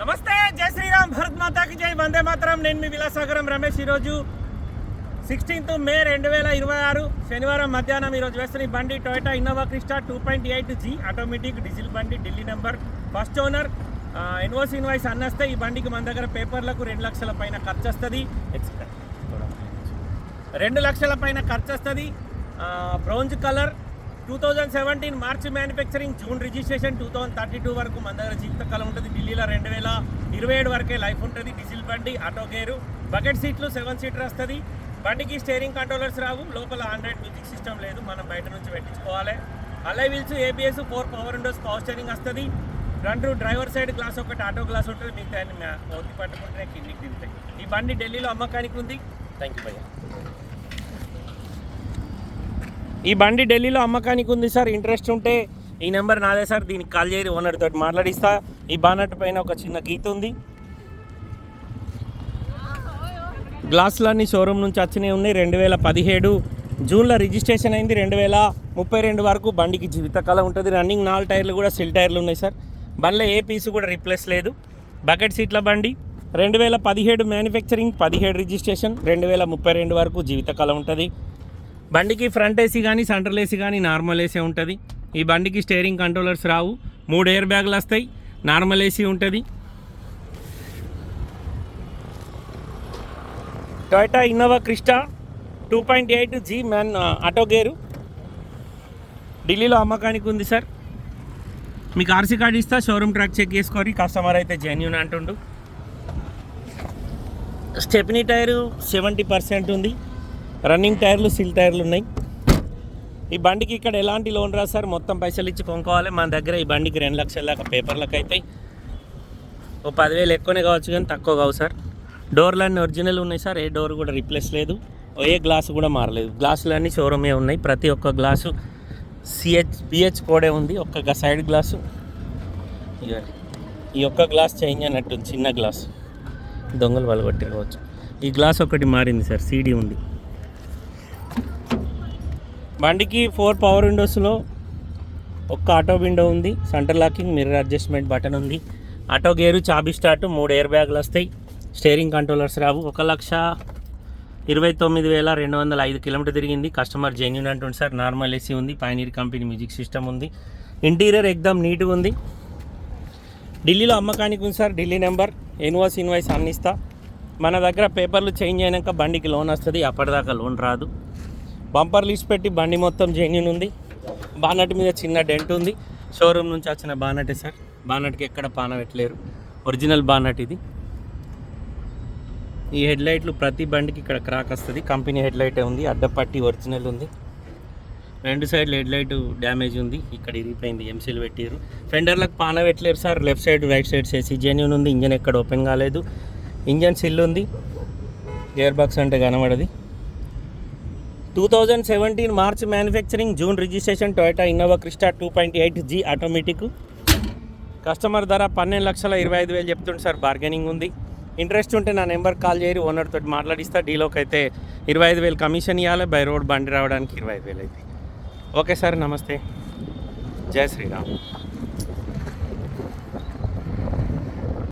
నమస్తే, జై శ్రీరామ్, భారత్ మాతాకి జై, వందే మాతరం. నేను మీ విలాసాగరం రమేష్. ఈరోజు 16 మే 2026 శనివారం మధ్యాహ్నం ఈరోజు వేస్తున్న ఈ బండి Toyota Innova Crysta 2.8G automatic diesel బండి, Delhi number, first owner. NOC invoice అన్నస్తే ఈ బండికి మన దగ్గర పేపర్లకు 2 లక్షల పైన ఖర్చు వస్తుంది. 2 లక్షల పైన ఖర్చు వస్తుంది. బ్రౌంజ్ కలర్, 2017 మార్చి మ్యానుఫ్యాక్చరింగ్, జూన్ రిజిస్ట్రేషన్, 2032 వరకు మన దగ్గర జీవితకాలం ఉంటుంది. ఢిల్లీలో 2027 వరకే లైఫ్ ఉంటుంది. డీజిల్ బండి, ఆటో గేరు, బకెట్ సీట్లు, 7 సీటర్ వస్తుంది. బండికి స్టీరింగ్ కంట్రోలర్స్ రావు, లోపల ఆండ్రాయిడ్ మ్యూజిక్ సిస్టమ్ లేదు, మనం బయట నుంచి పెట్టించుకోవాలి. Alloy wheels, ABS, 4 power windows, power steering వస్తుంది. ఫ్రంట్ డ్రైవర్ సైడ్ గ్లాస్ ఒకటి ఆటో గ్లాస్ ఉంటుంది, మిగతా ఒత్తి పట్టుకుంటే కిందికి దిగుతాయి. ఈ బండి ఢిల్లీలో అమ్మకానికి ఉంది. థ్యాంక్ యూ భయ్యా. ఈ బండి ఢిల్లీలో అమ్మకానికి ఉంది సార్. ఇంట్రెస్ట్ ఉంటే ఈ నెంబర్ నాదే సార్, దీనికి కాల్ చేయరు, ఓనర్ తోటి మాట్లాడిస్తా. ఈ బానట్ పైన ఒక చిన్న గీత ఉంది. గ్లాసులన్నీ షోరూమ్ నుంచి వచ్చినాయి ఉన్నాయి. 2017 జూన్లో రిజిస్ట్రేషన్ అయింది. 2032 వరకు బండికి జీవితకాలం ఉంటుంది. రన్నింగ్ 4 టైర్లు కూడా సిల్ టైర్లు ఉన్నాయి సార్. బండిలో ఏ పీసు కూడా రీప్లేస్ లేదు. బకెట్ సీట్ల బండి, 2017 మ్యానుఫ్యాక్చరింగ్, 17 రిజిస్ట్రేషన్, 2032 వరకు జీవితకాలం ఉంటుంది. బండికి ఫ్రంట్ ఏసీ కానీ సెంట్రల్ ఏసీ కానీ నార్మల్ ఏసీ ఉంటుంది. ఈ బండికి స్టీరింగ్ కంట్రోలర్స్ రావు, 3 ఎయిర్ బ్యాగులు వస్తాయి, నార్మల్ ఏసీ ఉంటుంది. Toyota Innova Crysta 2.8G auto gear ఢిల్లీలో అమ్మకానికి ఉంది సార్. మీకు ఆర్సీ కార్డు ఇస్తా, షోరూమ్ ట్రాక్ చెక్ చేసుకోరి. కస్టమర్ అయితే జెన్యూన్ అంటుండు. స్టెప్నీ టైరు 70% ఉంది. రన్నింగ్ టైర్లు, సిల్ టైర్లు ఉన్నాయి. ఈ బండికి ఇక్కడ ఎలాంటి లోన్ రాదు సార్, మొత్తం పైసలు ఇచ్చి కొనుక్కోవాలి. మన దగ్గర ఈ బండికి 2 లక్షల దాకా పేపర్లకు అవుతాయి. ఓ 10,000 ఎక్కువనే కావచ్చు కానీ తక్కువ కావు సార్. డోర్లన్నీ ఒరిజినల్ ఉన్నాయి సార్, ఏ డోర్ కూడా రీప్లేస్ లేదు, ఏ గ్లాసు కూడా మారలేదు. గ్లాసులన్నీ షోరూమే ఉన్నాయి. ప్రతి ఒక్క గ్లాసు BH కోడే ఉంది. ఒక్క సైడ్ గ్లాసు, ఈ ఒక్క గ్లాస్ చేంజ్ అన్నట్టు చిన్న గ్లాస్, దొంగలు వాళ్ళు కొట్టిరవచ్చు. ఈ గ్లాస్ ఒకటి మారింది సార్, CD ఉంది. బండికి 4 పవర్ విండోస్లో ఒక్క ఆటో విండో ఉంది. Centre locking, mirror adjustment button ఉంది. ఆటో గేరు, చాబీ స్టార్ట్, 3 ఎయిర్ బ్యాగులు వస్తాయి. స్టీరింగ్ కంట్రోలర్స్ రావు. 1,29,205 కిలోమీటర్ తిరిగింది. కస్టమర్ జెన్యూన్ అంటుంది సార్. నార్మల్ ఏసీ ఉంది, పైనీర్ కంపెనీ మ్యూజిక్ సిస్టమ్ ఉంది. ఇంటీరియర్ ఎక్దమ్ నీట్గా ఉంది. ఢిల్లీలో అమ్మకానికి ఉంది సార్. ఢిల్లీ నెంబర్, ఎన్ఓసి ఇన్వాయిస్ అన్నిస్తా. మన దగ్గర పేపర్లు చేంజ్ అయినాక బండికి లోన్ వస్తుంది, అప్పటిదాకా లోన్ రాదు. బంపర్ లిస్ట్ పెట్టి బండి మొత్తం జెన్యూన్ ఉంది. బానట్ మీద చిన్న డెంట్ ఉంది. షోరూమ్ నుంచి వచ్చిన బానటే సార్. బానట్కి ఎక్కడ పాన పెట్టలేరు, ఒరిజినల్ బానట్ ఇది. ఈ హెడ్లైట్లు ప్రతి బండికి ఇక్కడ క్రాక్ వస్తుంది. కంపెనీ హెడ్లైటే ఉంది, అడ్డపట్టి ఒరిజినల్ ఉంది. 2 సైడ్లు హెడ్లైట్ డ్యామేజ్ ఉంది, ఇక్కడ ఇరిగిపోయింది, ఎంసీలు పెట్టారు. ఫెండర్లకు పాన పెట్టలేరు sir. Left side, right side చేసి జెన్యూన్ ఉంది. ఇంజన్ ఎక్కడ ఓపెన్ కాలేదు, ఇంజన్ సిల్ ఉంది. గేర్ బాక్స్ అంటే కనబడది. 2017 March manufacturing, June registration, Toyota Innova Crysta 2.8G automatic. Customer ధర 12,25,000 చెప్తుండే సార్. బార్గెనింగ్ ఉంది. ఇంట్రెస్ట్ ఉంటే నా నెంబర్ కాల్ చేయరు, ఓనర్ తోటి మాట్లాడిస్తా. డీలోకి అయితే 25,000 కమిషన్ ఇవ్వాలి. బై రోడ్ బండి రావడానికి 25,000 అయితే. ఓకే సార్, నమస్తే, జై శ్రీరామ్.